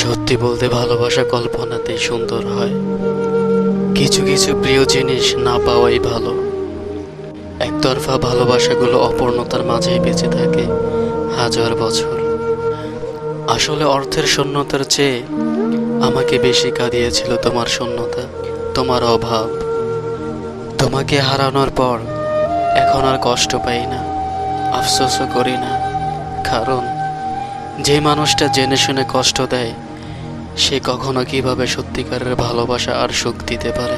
সত্যি বলতে ভালোবাসা কল্পনাতেই সুন্দর হয়। কিছু কিছু প্রিয় জিনিস না পাওয়াই ভালো। একতরফা ভালোবাসাগুলো অপূর্ণতার মাঝেই বেঁচে থাকে হাজার বছর। আসলে অর্থের শূন্যতার চেয়ে আমাকে বেশি কাঁদিয়েছিল তোমার শূন্যতা, তোমার অভাব। তোমাকে হারানোর পর এখন আর কষ্ট পাই না, আফসোসও করি না। কারণ যে মানুষটা জেনে শুনে কষ্ট দেয়, সে কখনো কিভাবে সত্যিকারের ভালোবাসা আর সুখ দিতে পারে?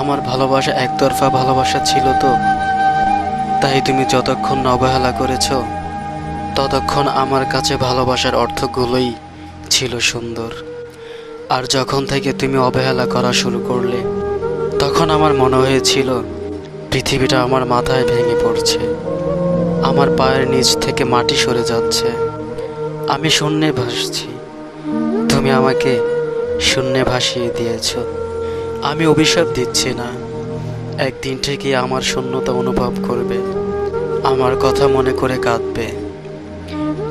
আমার ভালোবাসা একতরফা ভালোবাসা ছিল তো, তাই তুমি যতক্ষণ না অবহেলা করেছ, ততক্ষণ আমার কাছে ভালোবাসার অর্থগুলোই ছিল সুন্দর। আর যখন থেকে তুমি অবহেলা করা শুরু করলে, তখন আমার মনে হয়েছিল পৃথিবীটা আমার মাথায় ভেঙে পড়ছে, আমার পায়ের নিচ থেকে মাটি সরে যাচ্ছে, আমি শূন্যে ভাসছি। তুমি আমাকে শূন্যে ভাসিয়ে দিয়েছ। আমি অভিশাপ দিচ্ছি না, একদিন ঠিকই আমার শূন্যতা অনুভব করবে, আমার কথা মনে করে কাঁদবে,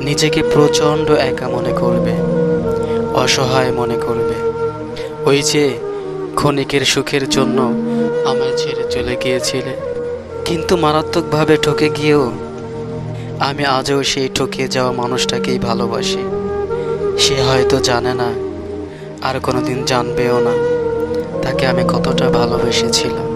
নিজেকে প্রচণ্ড একা মনে করবে, অসহায় মনে করবে। ওই যে ক্ষণিকের সুখের জন্য আমায় ছেড়ে চলে গিয়েছিলে, কিন্তু মারাত্মকভাবে ঠকে গিয়েও আমি আজও সেই ঠকে যাওয়া মানুষটাকেই ভালোবাসি। সে হয়তো জানে না, আর কোনোদিন জানবেও না, তাকে আমি কতটা ভালোবেসেছিলাম।